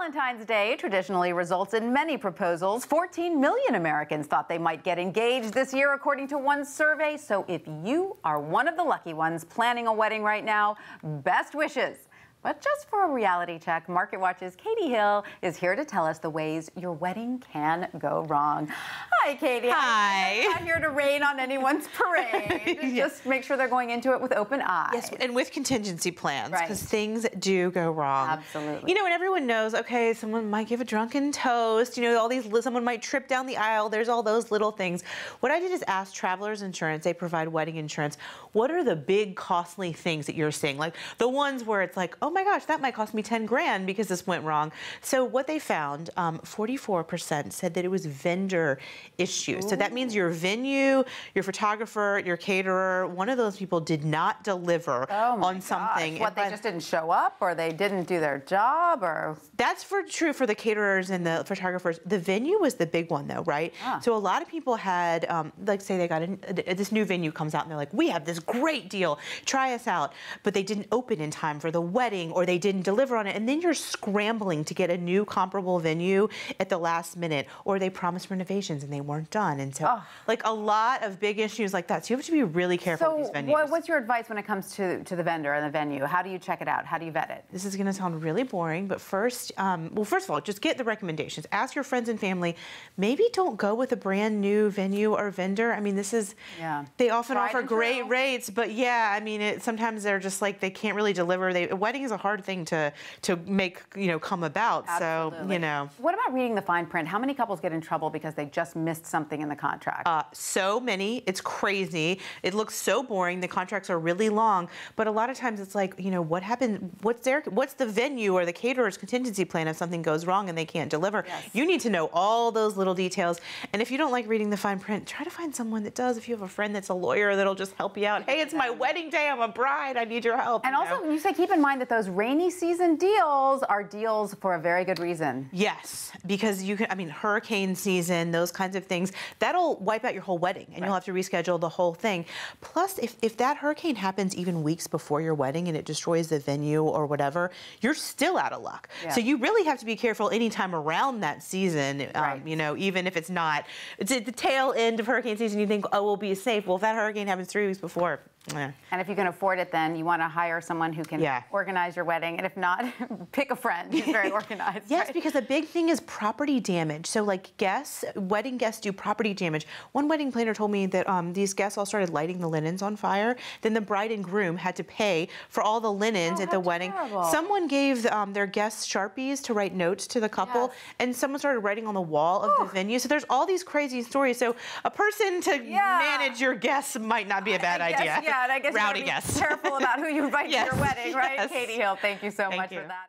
Valentine's Day traditionally results in many proposals. 14 million Americans thought they might get engaged this year, according to one survey. So if you are one of the lucky ones planning a wedding right now, best wishes. But just for a reality check, MarketWatch's Catey Hill is here to tell us the ways your wedding can go wrong. Hi, Catey. Hi. I'm not here to rain on anyone's parade. Just make sure they're going into it with open eyes. Yes, and with contingency plans, because Right. things do go wrong. Absolutely. You know, and everyone knows, okay, someone might give a drunken toast, you know, all these, someone might trip down the aisle, there's all those little things. What I did is ask Travelers Insurance, they provide wedding insurance, what are the big costly things that you're seeing? Like the ones where it's like, oh my gosh, that might cost me 10 grand because this went wrong. So what they found, 44% said that it was vendor issues. Ooh. So that means your venue, your photographer, your caterer, one of those people did not deliver on something. What, they just didn't show up, or they didn't do their job, or? That's true for the caterers and the photographers. The venue was the big one though, right? So a lot of people had, like say they got this new venue comes out and they're like, we have this great deal, try us out. But they didn't open in time for the wedding, or they didn't deliver on it. And then you're scrambling to get a new comparable venue at the last minute, or they promised renovations and they weren't done. And so like a lot of big issues like that. So you have to be really careful with these venues. So what's your advice when it comes to the vendor and the venue? How do you check it out? How do you vet it? This is going to sound really boring, but first, well, first of all, just get the recommendations. Ask your friends and family. Maybe don't go with a brand new venue or vendor. I mean, this is, they often offer great rates, but yeah, I mean, sometimes they're just like, they can't really deliver. A wedding is a hard thing to make, you know, come about. Absolutely. So, you know. What about reading the fine print? How many couples get in trouble because they just missed something in the contract? So many. It's crazy. It looks so boring. The contracts are really long, but a lot of times it's like, you know, what happened? What's the venue or the caterer's contingency plan if something goes wrong and they can't deliver? Yes. You need to know all those little details. And if you don't like reading the fine print, try to find someone that does. If you have a friend that's a lawyer, that'll just help you out. Hey, it's my wedding day. I'm a bride. I need your help. And also, you say keep in mind that those rainy season deals are deals for a very good reason. Yes, because you can, I mean, hurricane season, those kinds of things, that'll wipe out your whole wedding and you'll have to reschedule the whole thing. Plus, if that hurricane happens even weeks before your wedding and it destroys the venue or whatever, you're still out of luck. So you really have to be careful anytime around that season, you know, even if it's at the tail end of hurricane season, you think, oh, we'll be safe. Well, if that hurricane happens 3 weeks before, And if you can afford it, then you want to hire someone who can organize your wedding. And if not, pick a friend who's very organized. Yes, because the big thing is property damage. So like wedding guests do property damage. One wedding planner told me that these guests all started lighting the linens on fire. Then the bride and groom had to pay for all the linens at the wedding. Terrible. Someone gave their guests Sharpies to write notes to the couple, and someone started writing on the wall of the venue. So there's all these crazy stories. So a person to manage your guests might not be a bad idea. And I guess Rowdy you gotta be guests. careful about who you invite to your wedding, right? Yes. Catey Hill, thank you so much for that.